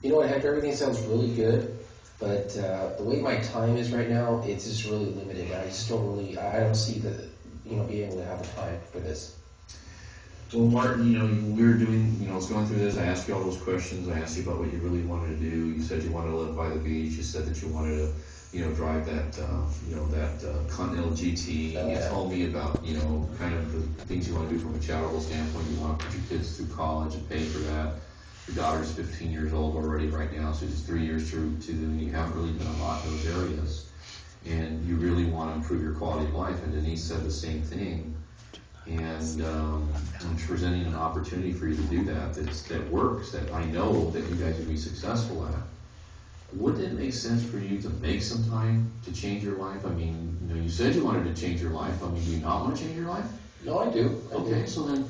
You know what, Hector, everything sounds really good, but the way my time is right now, it's just really limited. I just don't really, I don't see the, being able to have the time for this. Well, Martin, we were doing, I was going through this, I asked you all those questions, I asked you about what you really wanted to do, you said you wanted to live by the beach, you said that you wanted to, drive that, Continental GT, Oh, yeah. You told me about, kind of the things you want to do from a charitable standpoint, you want to put your kids through college and pay for that. Your daughter's 15 years old already right now, so she's 3 years through to them, you haven't really done a lot in those areas. And you really want to improve your quality of life, and Denise said the same thing. And I'm presenting an opportunity for you to do that works, that I know that you guys would be successful at. Wouldn't it make sense for you to make some time to change your life? I mean, you said you wanted to change your life. I mean, do you not want to change your life? No, I do. Okay, so then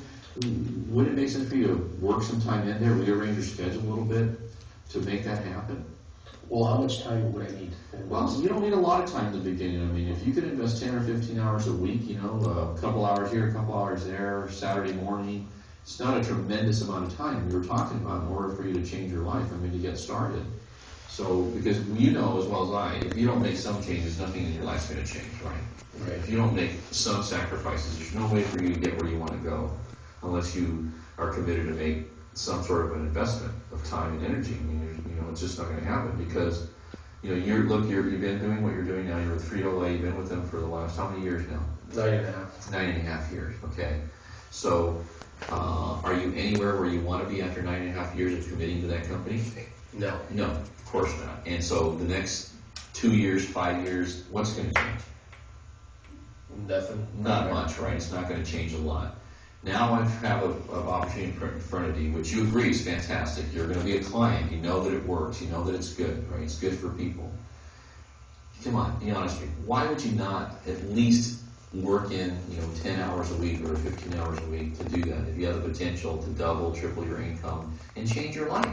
wouldn't it make sense for you to work some time in there, rearrange your schedule a little bit to make that happen? Well, how much time would I need? Well, you don't need a lot of time in the beginning. I mean, if you could invest 10 or 15 hours a week, a couple hours here, a couple hours there, Saturday morning, it's not a tremendous amount of time we were talking about in order for you to change your life, to get started. So, because you know as well as I, if you don't make some changes, nothing in your life's going to change, right? Right. If you don't make some sacrifices, there's no way for you to get where you want to go unless you are committed to make some sort of an investment of time and energy. I mean, it's just not going to happen because you've been doing what you're doing now. You're with Frito-Lay. You've been with them for the last how many years now? 9.5. 9.5 years. Okay. So, are you anywhere where you want to be after 9.5 years of committing to that company? No. No, of course not. And so the next 2 years, 5 years, what's going to change? Nothing. Not much, right? It's not going to change a lot. Now I have an opportunity in front of you, which you agree is fantastic. You're going to be a client. You know that it works. You know that it's good, right? It's good for people. Come on, be honest with me. Why would you not at least work in, 10 hours a week or 15 hours a week to do that? If you have the potential to double, triple your income and change your life.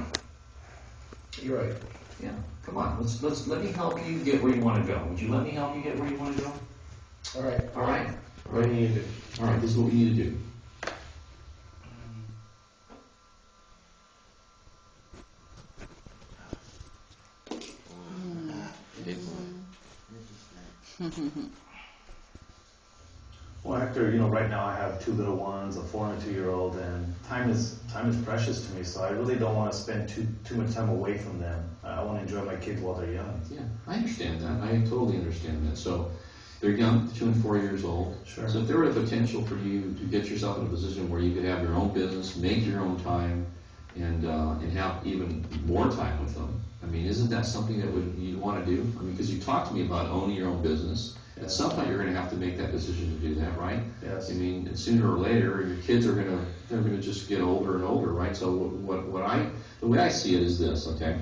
You're right. Yeah. Come on. Let me help you get where you want to go. Would you let me help you get where you want to go? All right. All right. What do you need to do? All right. This is what we need to do. Well, Hector, right now I have 2 little ones, a 4 and a 2-year-old, and time is precious to me. So I really don't want to spend too much time away from them. I want to enjoy my kids while they're young. Yeah, I understand that. I totally understand that. So they're young, 2 and 4 years old. Sure. So if there were the potential for you to get yourself in a position where you could have your own business, make your own time, and have even more time with them, I mean, isn't that something that you'd want to do? I mean, because you talked to me about owning your own business. Yeah. At some point, you're going to have to make that decision to do that, right? Yes. I mean, sooner or later, your kids they're going to just get older and older, right? So the way I see it is this, okay?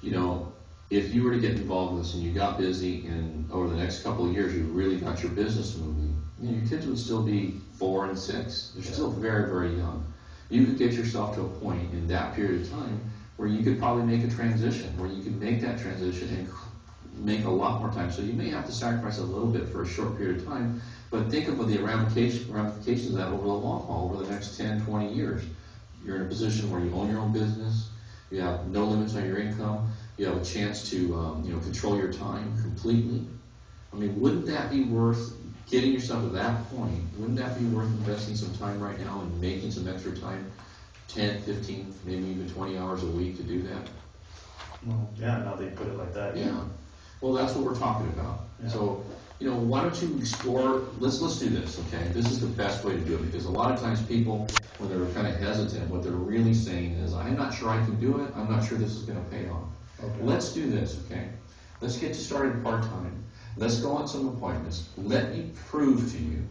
If you were to get involved in this and you got busy and over the next couple of years you really got your business moving, your kids would still be 4 and 6. They're still very, very young. You could get yourself to a point in that period of time where you could probably make a transition, where you could make that transition and make a lot more time. So you may have to sacrifice a little bit for a short period of time, but think of the ramifications of that over the long haul, over the next 10, 20 years. You're in a position where you own your own business, you have no limits on your income, you have a chance to control your time completely. I mean, wouldn't that be worth getting yourself to that point? Wouldn't that be worth investing some time right now and making some extra time, 10, 15, maybe even 20 hours a week to do that? Well, yeah, now they put it like that. Yeah. Well, that's what we're talking about. Yeah. So, why don't you explore, let's do this, okay? This is the best way to do it, because a lot of times people, when they're kind of hesitant, what they're really saying is, I'm not sure I can do it, I'm not sure this is going to pay off. Okay. Let's do this, okay? Let's get you started part-time. Let's go on some appointments. Let me prove to you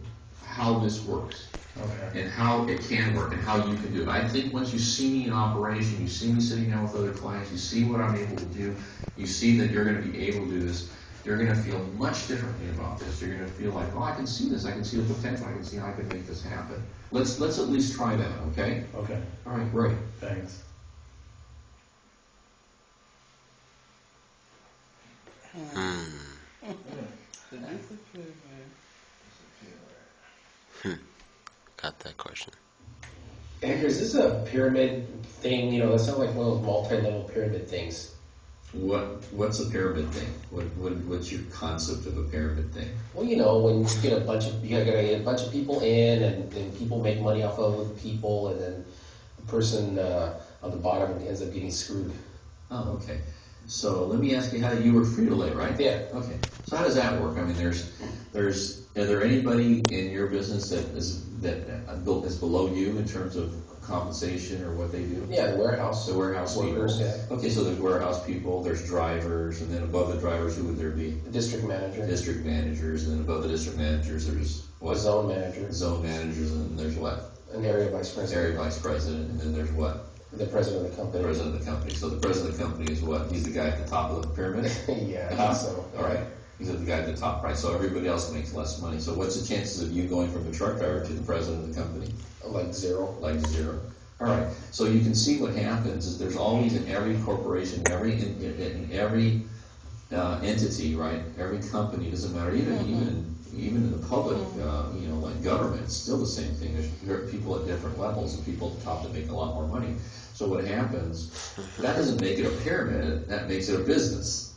how this works. Okay. And how it can work and how you can do it. I think once you see me in operation, you see me sitting down with other clients, you see what I'm able to do, you see that you're going to be able to do this, you're going to feel much differently about this. You're going to feel like, oh, I can see this, I can see the potential, I can see how I can make this happen. Let's at least try that, okay? Okay. All right, great. Thanks. Got that question. Hector, is this a pyramid thing? You know, that sounds like one of those multi-level pyramid things. What's a pyramid thing? What's your concept of a pyramid thing? Well, you know, when you get you gotta get a bunch of people in, and people make money off of the people, and then the person on the bottom ends up getting screwed. Oh, okay. So let me ask you, how you work Frito-Lay, right? Yeah. Okay. So how does that work? I mean, are there anybody in your business that is below you in terms of compensation or what they do? Yeah, the warehouse. The warehouse workers. people. Yeah. Okay, so there's warehouse people, there's drivers, and then above the drivers, who would there be? The district manager. District managers, and then above the district managers, there's what? The zone manager. Zone managers, and then there's what? An area vice president. Area vice president, and then there's what? The president of the company. The president of the company. So the president of the company is what? He's the guy at the top of the pyramid? Yeah, I think so. All right. He's the guy at the top, right? So everybody else makes less money. So what's the chances of you going from the truck driver to the president of the company? Like zero. Like zero. All right. So you can see what happens is there's always in every corporation, in every entity, right? Every company, doesn't matter, even in the public, you know, like government, it's still the same thing. There's people at different levels and people at the top that make a lot more money. So what happens, that doesn't make it a pyramid, that makes it a business.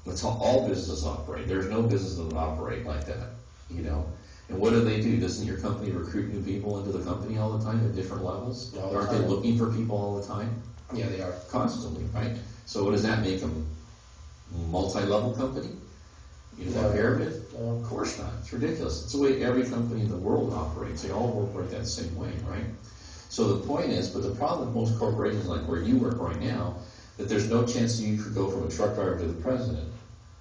That's how all businesses operate. There's no business that would operate like that, you know. And what do? Doesn't your company recruit new people into the company all the time at different levels? All the Aren't time. they looking for people all the time? Yeah, they are. Constantly, right? So what does that make them? Multi-level company? You know, that pyramid? No. Of course not. It's ridiculous. It's the way every company in the world operates. They all work that same way, right? So the point is, but the problem with most corporations, like where you work right now, that there's no chance that you could go from a truck driver to the president.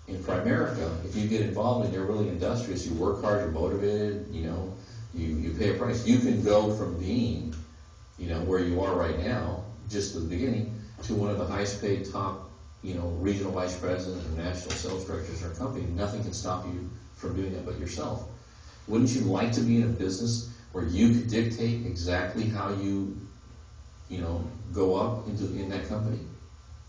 In Primerica, if you get involved and you're really industrious, you work hard, you're motivated, you know, you pay a price. You can go from being, you know, where you are right now, just at the beginning, to one of the highest paid top, you know, regional vice president or national sales directors in our company. Nothing can stop you from doing that but yourself. Wouldn't you like to be in a business where you could dictate exactly how you know, go up in that company?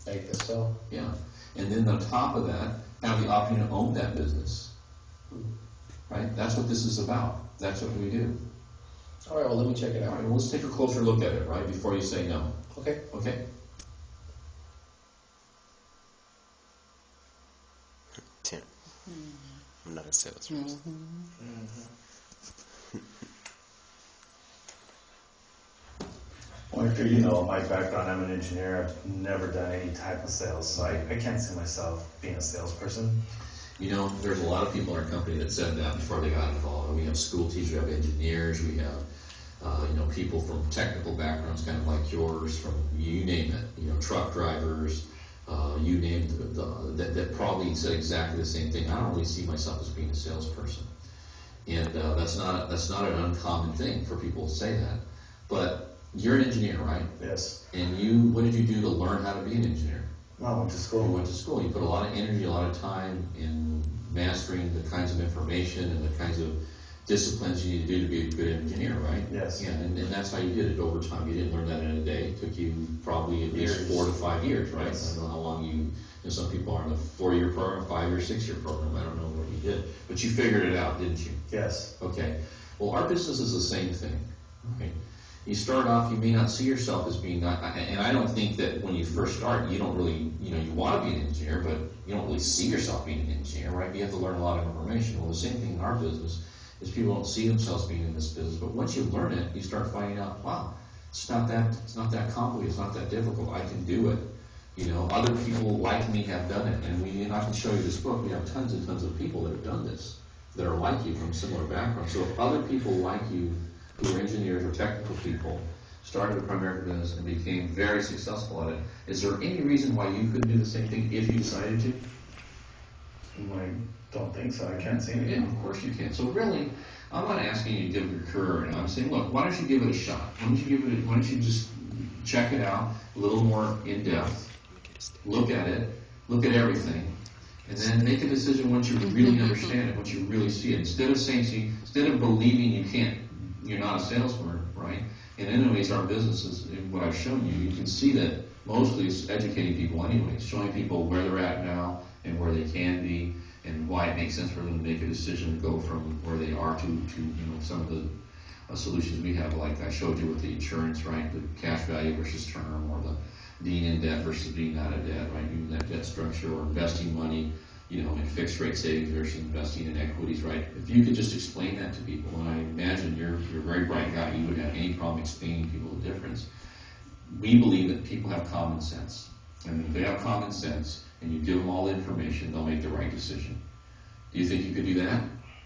I guess so. Yeah. And then on top of that, have the option to own that business. Right? That's what this is about. That's what we do. All right, well, let me check it All out. right, well, let's take a closer look at it, right, before you say no. Okay. Okay? Tim, I'm not a salesperson. Well, Hector, you know, my background, I'm an engineer. I've never done any type of sales, so I can't see myself being a salesperson. You know, there's a lot of people in our company that said that before they got involved. We have school teachers, we have engineers, we have, you know, people from technical backgrounds, kind of like yours, from you name it, you know, truck drivers, you named that probably said exactly the same thing. I don't really see myself as being a salesperson, and that's not an uncommon thing for people to say that. But you're an engineer, right? Yes. And what did you do to learn how to be an engineer? Well, I went to You school. went to school. You put a lot of energy, a lot of time in mastering the kinds of information and the kinds of disciplines you need to do to be a good engineer, right? Yes. Yeah, and that's how you did it over time. You didn't learn that in a day. It took you probably at least Years. 4 to 5 years, right? Yes. I don't know how long you know, some people are in a 4-year program, 5-year, 6-year program. I don't know what you did. But you figured it out, didn't you? Yes. Okay. Well, our business is the same thing, right? You start off, you may not see yourself as being, and I don't think that when you first start, you don't really, you know, you want to be an engineer, but you don't really see yourself being an engineer, right? You have to learn a lot of information. Well, the same thing in our business is people don't see themselves being in this business, but once you learn it, you start finding out, wow, it's not that complicated, it's not that difficult, I can do it. You know, other people like me have done it, and I can show you this book, we have tons and tons of people that have done this, that are like you from similar backgrounds. So if other people like you, who are engineers or technical people, started a primary business and became very successful at it, is there any reason why you couldn't do the same thing if you decided to? I don't think so. I can't see it. Yeah, of course you can. So really, I'm not asking you to give your career, and I'm saying, look, why don't you give it a shot? Why don't you just check it out a little more in depth, look at it, look at everything, and then make a decision once you really understand it, once you really see it. Instead of believing you're not a salesman, right? And anyways, our business is, what I've shown you, you can see that mostly it's educating people anyways, showing people where they're at now and where they can be, and why it makes sense for them to make a decision to go from where they are to you know, some of the solutions we have, like I showed you with the insurance, right? The cash value versus term, or the being in debt versus being out of debt, right? Using that debt structure, or investing money, you know, in fixed rate savings versus investing in equities, right? If you could just explain that to people, and I imagine you're a very bright guy, you wouldn't have any problem explaining to people the difference. We believe that people have common sense, and if they have common sense, and you give them all the information, they'll make the right decision. Do you think you could do that?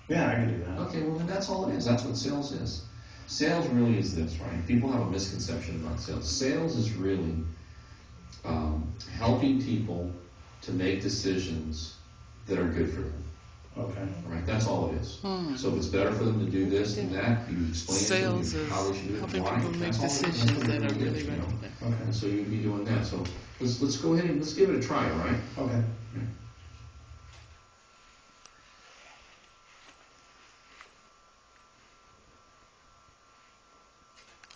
Yeah, I can do that. Okay, well then that's all it is. That's what sales is. Sales really is this, right? People have a misconception about sales. Sales is really helping people to make decisions that are good for them. Okay. Right? That's all it is. So if it's better for them to do this and that, you explain it to them how they should do it. Helping Why? people make That's all it is. decisions That's what that it are really is, you right know? for them. Okay. And so you'd be doing that. So let's go ahead and let's give it a try, all right? Okay.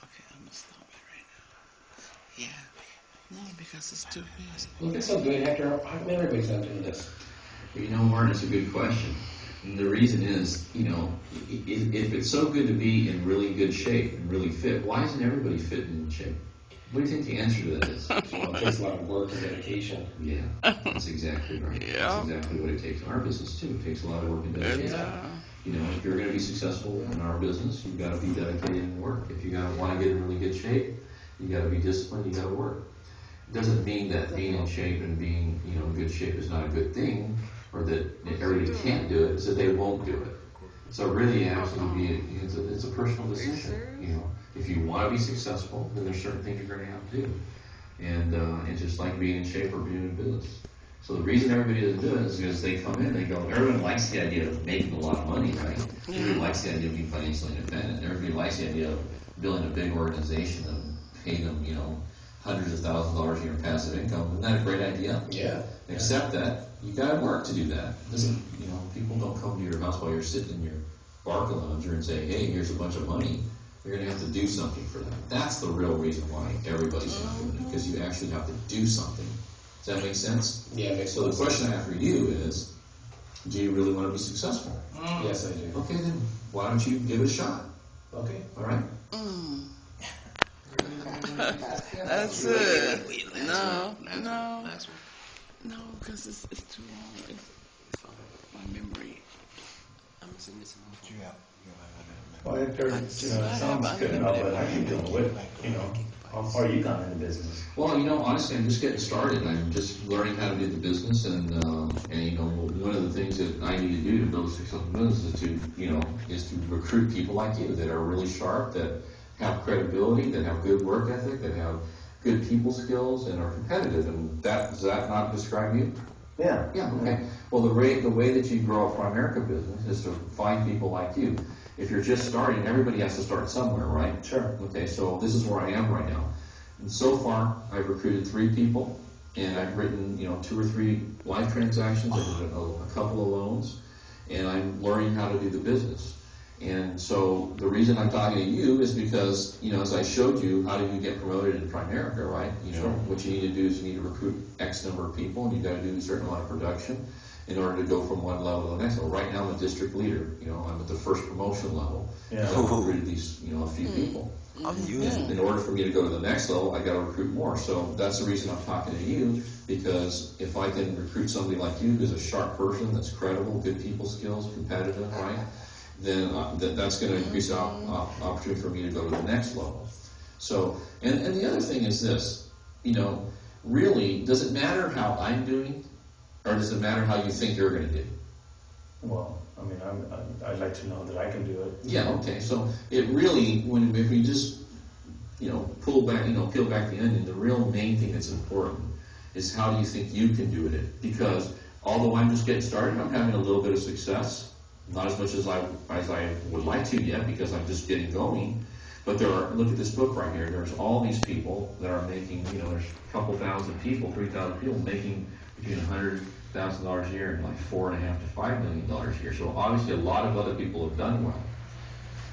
Okay, I'm gonna stop it right now. Yeah. No, because it's too busy. Well, if it's so good, Hector, how come everybody's not doing this? Well, you know, Martin, it's a good question. And the reason is, you know, if it's so good to be in really good shape and really fit, why isn't everybody fit and in shape? What do you think the answer to that is? Well, it takes a lot of work and dedication. Yeah, that's exactly right. Yeah. That's exactly what it takes in our business too. It takes a lot of work and dedication. You know, if you're going to be successful in our business, you've got to be dedicated and work. If you want to get in really good shape, you got to be disciplined. You got to work. It doesn't mean that being in shape and being, you know, in good shape is not a good thing, or that everybody can't do it. It's that they won't do it. So really, actually, it's a personal decision. You know, if you want to be successful, then there's certain things you're going to have to do, and it's just like being in shape or being in business. So the reason everybody doesn't do it is because they come in, they go, everyone likes the idea of making a lot of money, right? Everybody likes the idea of being financially independent. Everybody likes the idea of building a big organization and paying them, you know, hundreds of thousands of dollars a year in passive income. Isn't that a great idea? Yeah. Except that you got to work to do that. It doesn't, you know, people don't come to your house while you're sitting in your Barca lounger and say, hey, here's a bunch of money. You're going to have to do something for that. That's the real reason why everybody's not doing it, because you actually have to do something. Does that make sense? Yeah, it makes So the sense. question I have for you is, do you really want to be successful? Yes, I do. Okay, then why don't you give it a shot? Okay. All right? That's it. No, because it's too long. It's my memory. Well, Hector, it sounds good enough, but I can do it. You know, how far you gone in the business? Well, you know, honestly, I'm just getting started. I'm just learning how to do the business, and you know, one of the things that I need to do to build a successful business is to recruit people like you that are really sharp, that have credibility, that have good work ethic, that have good people skills, and are competitive. And does that not describe you? Yeah. Yeah. Okay. Well, the way that you grow a Primerica business is to find people like you. If you're just starting, everybody has to start somewhere, right? Sure. Okay, so this is where I am right now. And so far, I've recruited 3 people, and I've written, 2 or 3 life transactions, I've written a couple of loans, and I'm learning how to do the business. And so the reason I'm talking to you is because, as I showed you, how do you get promoted in Primerica, right? Sure. What you need to do is you need to recruit X number of people, and you've got to do a certain amount of production in order to go from one level to the next level. Right now I'm a district leader, I'm at the first promotion level. Yeah. I've recruited these, a few people. And in order for me to go to the next level, I got to recruit more. So that's the reason I'm talking to you, because if I can recruit somebody like you who's a sharp person, that's credible, good people skills, competitive, right? Then that's going to increase the opportunity for me to go to the next level. So, and the other thing is this, really, does it matter how I'm doing, or does it matter how you think you're going to do? Well, I mean, I'd like to know that I can do it. Yeah, okay. So it really, if we just, peel back the onion, the real main thing that's important is how do you think you can do it? Because although I'm just getting started, I'm having a little bit of success, not as much as I would like to yet, because I'm just getting going. But look at this book right here. There's all these people that are making, there's a couple thousand people, 3,000 people making between $100,000 a year and like $4.5 to $5 million a year. So obviously a lot of other people have done well.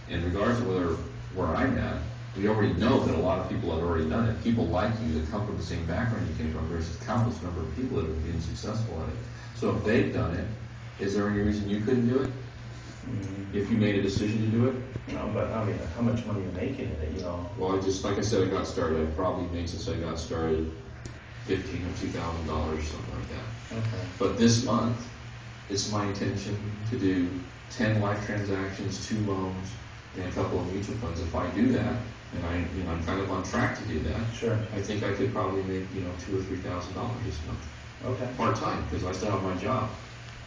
And regardless of where I'm at, we already know that a lot of people have already done it. People like you that come from the same background you came from. There's a countless number of people that have been successful at it. So if they've done it, is there any reason you couldn't do it? if you made a decision to do it. No, but I mean, how much money are you making in it, you know? Well, like I said, I got started. I've probably made since I got started $1,500 or $2,000, something like that. Okay. But this month, it's my intention to do 10 life transactions, 2 loans, and a couple of mutual funds. If I do that, and I'm kind of on track to do that, Sure. I think I could probably make $2,000 or $3,000 this month, Okay. part time, because I still have my job.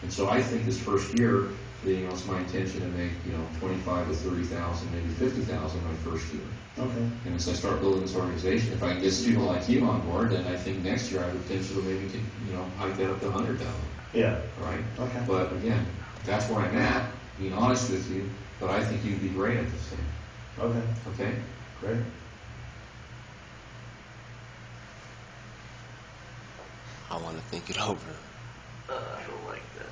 And so I think this first year, it's my intention to make 25 to 30,000, maybe 50,000 my first year. Okay. And as I start building this organization, if I can get people like you on board, then I think next year I have potential to maybe hike that up to 100,000. Yeah. Right? Okay. But again, that's where I'm at, being honest with you, but I think you'd be great at this thing. Okay. Okay? Great. I want to think it over. I don't like that.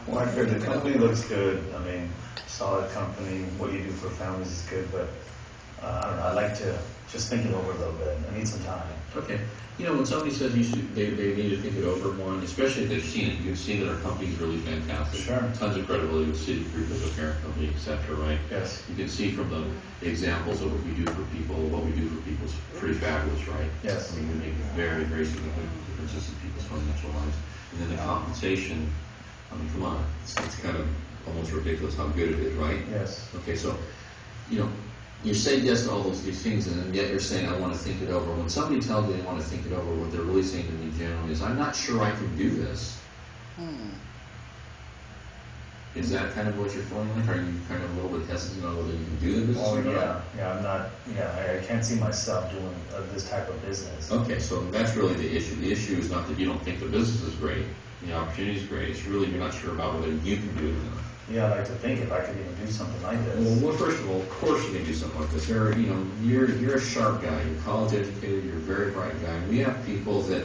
Well, I figured the company looks good. I mean, solid company. What you do for families is good, but I don't know. I'd like to just think it over a little bit. I need some time. Okay. When somebody says they need to think it over, one, especially if they've seen it, you've seen that our company's really fantastic. Sure. Tons of credibility with Citigroup as a parent company, et cetera, right? Yes. You can see from the examples of what we do for people, what we do for people is pretty fabulous, right? Yes. I mean, we make very, very significant differences in people's financial lives. And then the compensation, I mean, come on, it's kind of almost ridiculous how good it is, right? Yes. Okay, so, you say yes to all these things, and then yet you're saying, I want to think it over. When somebody tells me they want to think it over, what they're really saying to me generally is, I'm not sure I can do this. Is that kind of what you're feeling like? Are you kind of a little bit hesitant on whether you can do the business Oh, or not? yeah. I'm not, I can't see myself doing this type of business. Okay, so that's really the issue. The issue is not that you don't think the business is great, the opportunity is great. It's really you're not sure about whether you can do it or not. Yeah, I'd like to think if I could even do something like this. Well, first of all, of course you can do something like this. You're a sharp guy. You're college educated. You're a very bright guy. We have people that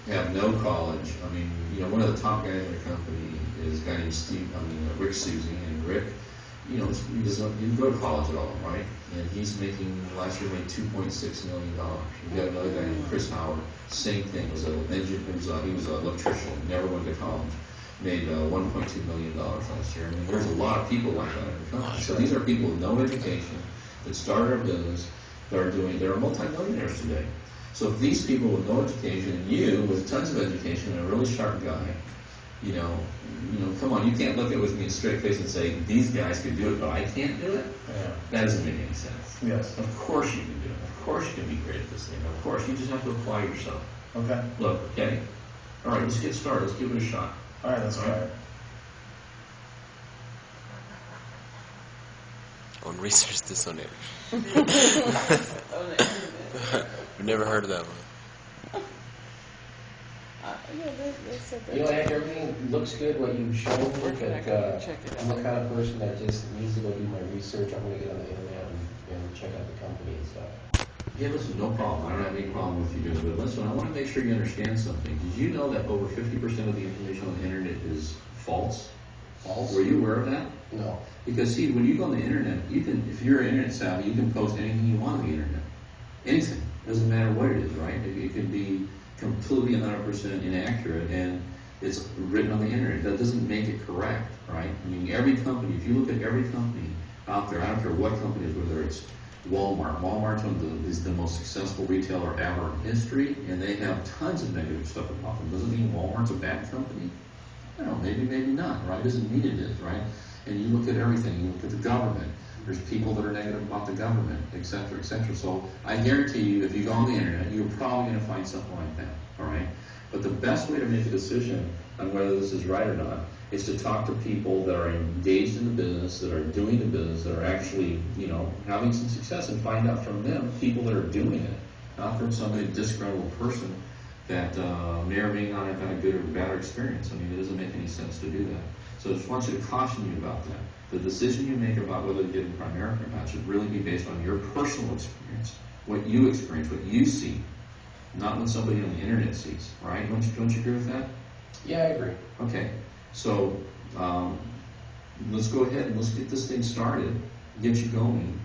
have no college. I mean, one of the top guys in the company is a guy named Rick Susie, and Rick, he didn't go to college at all, right? And he's making last year made $2.6 million. We got another guy named Chris Howard. Same thing. He was an electrician. Never went to college. Made $1.2 million last year. I mean, there's a lot of people like that in the company. So these are people with no education that started a business. They're multimillionaires today. So if these people with no education and you with tons of education and a really sharp guy, come on, you can't look at it with me in a straight face and say these guys can do it, but I can't do it. Yeah. That doesn't make any sense. Yes. Of course you can do it. Of course you can be great at this thing. Of course you just have to apply yourself. Okay. Look, okay. All right, let's get started. Let's give it a shot. All right, let's try it. On research this on it. We've never heard of that one. Hector, everything looks good, what you've shown me, but I'm the kind of person that just needs to go do my research. I'm going to get on the internet and check out the company and stuff. Yeah, listen, no problem. I don't have any problem with you doing it. But listen, I want to make sure you understand something. Did you know that over 50% of the information on the internet is false? False? Were you aware of that? No. Because see, when you go on the internet, if you're internet savvy, you can post anything you want on the internet. Anything. Doesn't matter what it is, right? It could be completely 100% inaccurate, and it's written on the internet. That doesn't make it correct, right? I mean, every company, if you look at every company out there, I don't care what company it is, whether it's Walmart's is the most successful retailer ever in history, and they have tons of negative stuff about them. Doesn't mean Walmart's a bad company. I don't know, maybe not, right? Doesn't mean it is, right? And you look at everything. You look at the government. There's people that are negative about the government, et cetera, et cetera. So I guarantee you, if you go on the internet, you're probably going to find something like that, all right? But the best way to make a decision on whether this is right or not is to talk to people that are engaged in the business, that are doing the business, that are actually, having some success, and find out from them people that are doing it, not from some disgruntled person that may or may not have had a good or bad experience. I mean, it doesn't make any sense to do that. So I just want you to caution you about that. The decision you make about whether to get in Primerica or not should really be based on your personal experience, what you experience, what you see, not what somebody on the internet sees, right? Don't you agree with that? Yeah, I agree. Okay, so let's go ahead and let's get this thing started, get you going.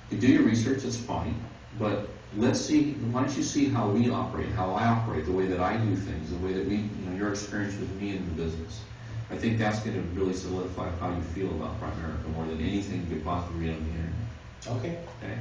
You do your research, that's fine, but let's see, why don't you see how we operate, how I operate, the way that I do things, the way that we, you know, your experience with me in the business. I think that's going to really solidify how you feel about Primerica more than anything you could possibly read on the internet. Okay. Okay?